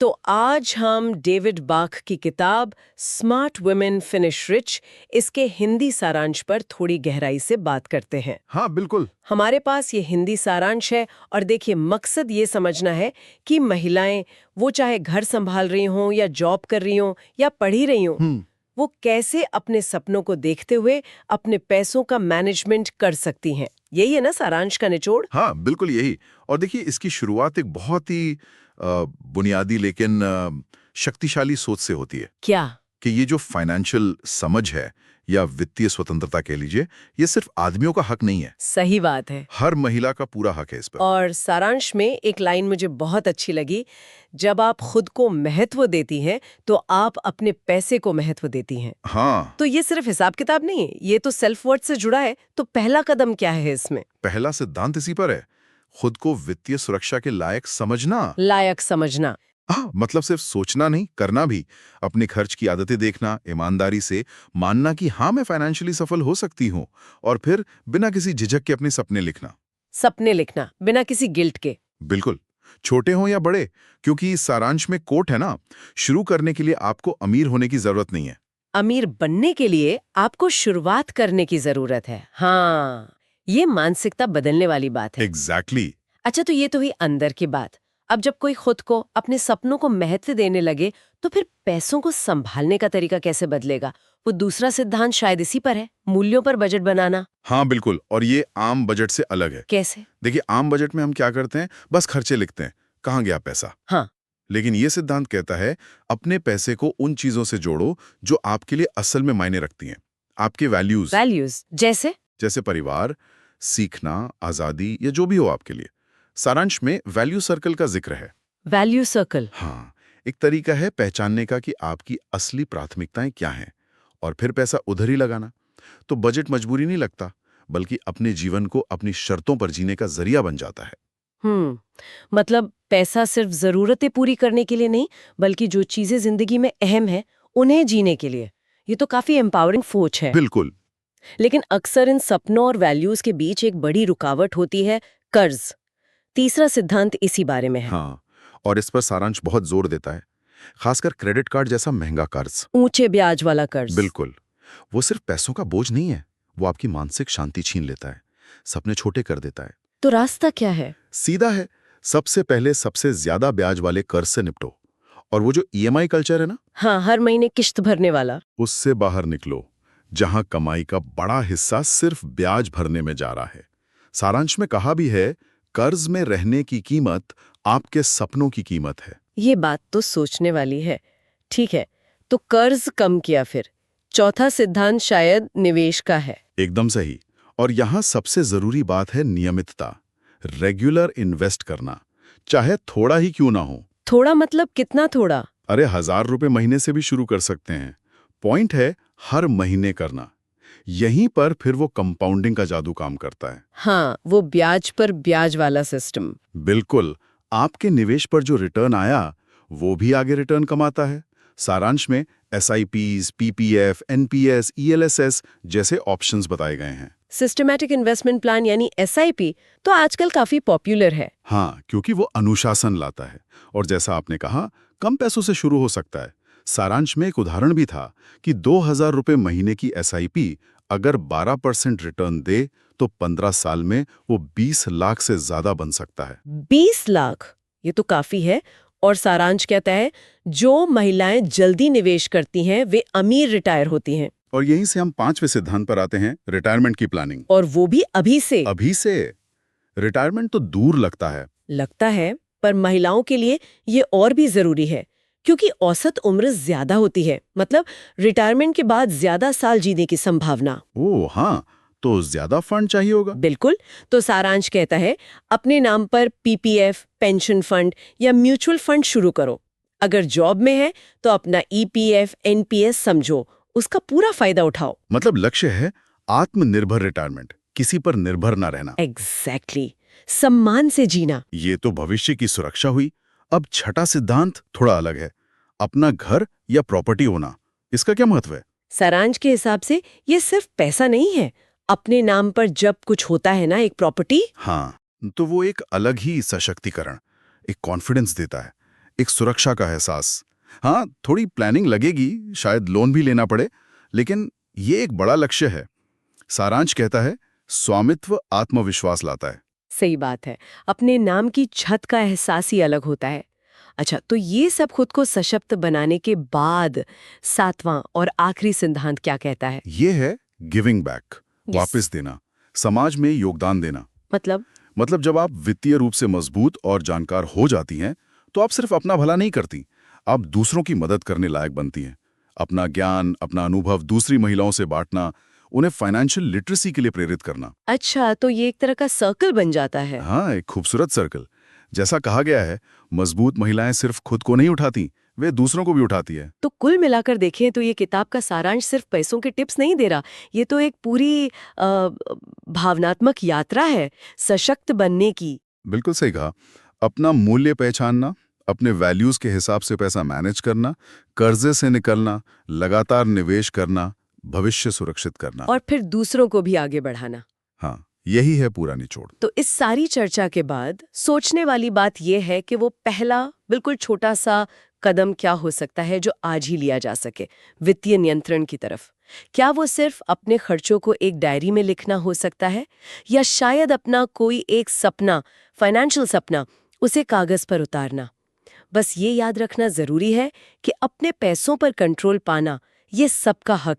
तो आज हम डेविड बाख की किताब स्मार्ट वुमेन फिनिश रिच इसके हिंदी सारांश पर थोड़ी गहराई से बात करते हैं। हाँ बिल्कुल। हमारे पास ये हिंदी सारांश है और देखिए मकसद ये समझना है कि महिलाएं वो चाहे घर संभाल रही हों या जॉब कर रही हों या पढ़ ही रही हों, वो कैसे अपने सपनों को देखते हुए अपने पैसों का मैनेजमेंट कर सकती हैं। यही है ना सारांश का निचोड़? हाँ बिल्कुल यही। और देखिए इसकी शुरुआत एक बहुत ही बुनियादी लेकिन शक्तिशाली सोच से होती है क्या? कि ये जो फाइनेंशियल समझ है या वित्तीय स्वतंत्रता कह लीजिए, ये सिर्फ आदमियों का हक नहीं है। सही बात है। हर महिला का पूरा हक है इस पर। और सारांश में एक लाइन मुझे बहुत अच्छी लगी, जब आप खुद को महत्व देती हैं तो आप अपने पैसे को महत्व देती हैं। हाँ, तो ये सिर्फ हिसाब किताब नहीं है, ये तो सेल्फ वर्थ से जुड़ा है। तो पहला कदम क्या है इसमें? पहला सिद्धांत इसी पर है, खुद को वित्तीय सुरक्षा के लायक समझना। लायक समझना। हाँ, मतलब सिर्फ सोचना नहीं, करना भी। अपने खर्च की आदतें देखना, ईमानदारी से मानना कि हाँ मैं फाइनेंशियली सफल हो सकती हूँ, और फिर बिना किसी झिझक के अपने सपने लिखना। सपने लिखना बिना किसी गिल्ट के। बिल्कुल, छोटे हों या बड़े, क्योंकि इस सारांश में कोट है ना, शुरू करने के लिए आपको अमीर होने की जरूरत नहीं है। अमीर बनने के लिए आपको शुरुआत करने की जरूरत है। हाँ, ये मानसिकता बदलने वाली बात है। एग्जैक्टली। अच्छा, तो ये तो हुई अंदर की बात। अब जब कोई खुद को, अपने सपनों को महत्व देने लगे, तो फिर पैसों को संभालने का तरीका कैसे बदलेगा? वो दूसरा सिद्धांत शायद इसी पर है, मूल्यों पर बजट बनाना। हाँ बिल्कुल, और ये आम बजट से अलग है। कैसे? देखिए, आम बजट में हम क्या करते हैं, बस खर्चे लिखते हैं, कहाँ गया पैसा। हाँ। लेकिन ये सिद्धांत कहता है, अपने पैसे को उन चीजों से जोड़ो जो आपके लिए असल में मायने रखती हैं, आपके वैल्यूज। वैल्यूज जैसे? जैसे परिवार, सीखना, आजादी, या जो भी हो आपके लिए। सारांश में वैल्यू सर्कल का जिक्र है। Value circle? हाँ, एक तरीका है पहचानने का कि आपकी असली प्राथमिकताएं क्या हैं, और फिर पैसा उधर ही लगाना। तो बजट मजबूरी नहीं लगता, बल्कि अपने जीवन को अपनी शर्तों पर जीने का जरिया बन जाता है। मतलब पैसा सिर्फ जरूरतें पूरी करने के लिए नहीं, बल्कि जो चीजें जिंदगी में अहम है उन्हें जीने के लिए। ये तो काफी एम्पावरिंग सोच है। बिल्कुल। लेकिन अक्सर इन सपनों और वैल्यूज के बीच एक बड़ी रुकावट होती है, कर्ज। तीसरा सिद्धांत इसी बारे में है। हाँ, और इस पर सारांश बहुत जोर देता है, खासकर क्रेडिट कार्ड जैसा महंगा कर्ज। ऊंचे ब्याज वाला कर्ज। बिल्कुल। वो सिर्फ पैसों का बोझ नहीं है, वो आपकी मानसिक शांति छीन लेता है, सपने छोटे कर देता है। तो रास्ता क्या है? सीधा है, सबसे पहले सबसे ज्यादा ब्याज वाले कर्ज से निपटो, और वो जो ईएमआई कल्चर है ना, हाँ, हर महीने किश्त भरने वाला, उससे बाहर निकलो, जहां कमाई का बड़ा हिस्सा सिर्फ ब्याज भरने में जा रहा है। सारांश में कहा भी है, कर्ज में रहने की कीमत आपके सपनों की कीमत है। ये बात तो सोचने वाली है। ठीक है, तो कर्ज कम किया, फिर चौथा सिद्धांत शायद निवेश का है। एकदम सही। और यहां सबसे जरूरी बात है नियमितता, रेगुलर इन्वेस्ट करना, चाहे थोड़ा ही क्यों ना हो। थोड़ा मतलब कितना थोड़ा? अरे 1000 रुपए महीने से भी शुरू कर सकते हैं। पॉइंट है हर महीने करना। यहीं पर फिर वो कंपाउंडिंग का जादू काम करता है। हाँ, वो ब्याज पर ब्याज वाला सिस्टम। बिल्कुल, आपके निवेश पर जो रिटर्न आया, वो भी आगे रिटर्न कमाता है। सारांश में एसआईपीज, पीपीएफ, एनपीएस, ईएलएसएस जैसे ऑप्शंस बताए गए हैं। सिस्टमैटिक इन्वेस्टमेंट प्लान यानी एसआईपी तो आजकल काफी पॉपुलर है। हाँ, क्योंकि वो अनुशासन लाता है, और जैसा आपने कहा, कम पैसों से शुरू हो सकता है। सारांश में एक उदाहरण भी था कि 2000 रुपए महीने की एसआईपी अगर 12% रिटर्न दे तो 15 साल में वो 20 लाख से ज्यादा बन सकता है। 20 लाख? ये तो काफी है। और सारांश कहता है, जो महिलाएं जल्दी निवेश करती हैं वे अमीर रिटायर होती हैं। और यहीं से हम 5वें सिद्धांत पर आते हैं, रिटायरमेंट की प्लानिंग। और वो भी अभी से। अभी से। रिटायरमेंट तो दूर लगता है, पर महिलाओं के लिए ये और भी जरूरी है, क्योंकि औसत उम्र ज्यादा होती है। मतलब रिटायरमेंट के बाद ज्यादा साल जीने की संभावना। ओह हाँ, तो ज्यादा फंड चाहिए होगा। बिल्कुल। तो सारांश कहता है, अपने नाम पर पीपीएफ, पेंशन फंड या म्यूचुअल फंड शुरू करो। अगर जॉब में है तो अपना ईपीएफ, एनपीएस समझो, उसका पूरा फायदा उठाओ। मतलब लक्ष्य है आत्मनिर्भर रिटायरमेंट, किसी पर निर्भर ना रहना। एग्जैक्टली। सम्मान से जीना। ये तो भविष्य की सुरक्षा हुई। अब छठा सिद्धांत थोड़ा अलग है, अपना घर या प्रॉपर्टी होना। इसका क्या महत्व है? सारांश के हिसाब से ये सिर्फ पैसा नहीं है। अपने नाम पर जब कुछ होता है ना, एक प्रॉपर्टी, हाँ, तो वो एक अलग ही सशक्तिकरण, एक कॉन्फिडेंस देता है। एक सुरक्षा का एहसास। हाँ, थोड़ी प्लानिंग लगेगी, शायद लोन भी लेना पड़े, लेकिन ये एक बड़ा लक्ष्य है। सारांश कहता है, स्वामित्व आत्मविश्वास लाता है। सही बात है। अपने नाम की छत का एहसास ही अलग होता है। अच्छा, तो ये सब खुद को सशक्त बनाने के बाद 7वां और आखिरी सिद्धांत क्या कहता है? ये है गिविंग बैक, Yes. वापस देना, समाज में योगदान देना। मतलब जब आप वित्तीय रूप से मजबूत और जानकार हो जाती हैं, तो आप सिर्फ अपना भला नहीं करती, आप दूसरों की मदद करने लायक बनती हैं। अपना ज्ञान, अपना अनुभव दूसरी महिलाओं से बांटना, उन्हें फाइनेंशियल लिटरेसी के लिए प्रेरित करना। अच्छा, तो ये एक तरह का सर्कल बन जाता है। हाँ, एक खूबसूरत सर्कल। जैसा कहा गया है, मजबूत महिलाएं सिर्फ खुद को नहीं उठाती, वे दूसरों को भी उठाती है। तो कुल मिलाकर देखें तो ये किताब का सारांश सिर्फ पैसों के टिप्स नहीं दे रहा, ये तो एक पूरी भावनात्मक यात्रा है सशक्त बनने की। बिल्कुल सही कहा। अपना मूल्य पहचानना, अपने वैल्यूज के हिसाब से पैसा मैनेज करना, कर्जे से निकलना, लगातार निवेश करना, भविष्य सुरक्षित करना। और फिर दूसरों को भी आगे बढ़ाना। हाँ, यही है पूरा निचोड़। तो इस सारी चर्चा के बाद सोचने वाली बात यह है कि वो पहला बिल्कुल छोटा सा कदम क्या हो सकता है जो आज ही लिया जा सके वित्तीय नियंत्रण की तरफ। क्या वो सिर्फ अपने खर्चों को एक डायरी में लिखना हो सकता है, या शायद अपना कोई एक सपना, फाइनेंशियल सपना, उसे कागज पर उतारना। बस ये याद रखना जरूरी है कि अपने पैसों पर कंट्रोल पाना ये सबका हक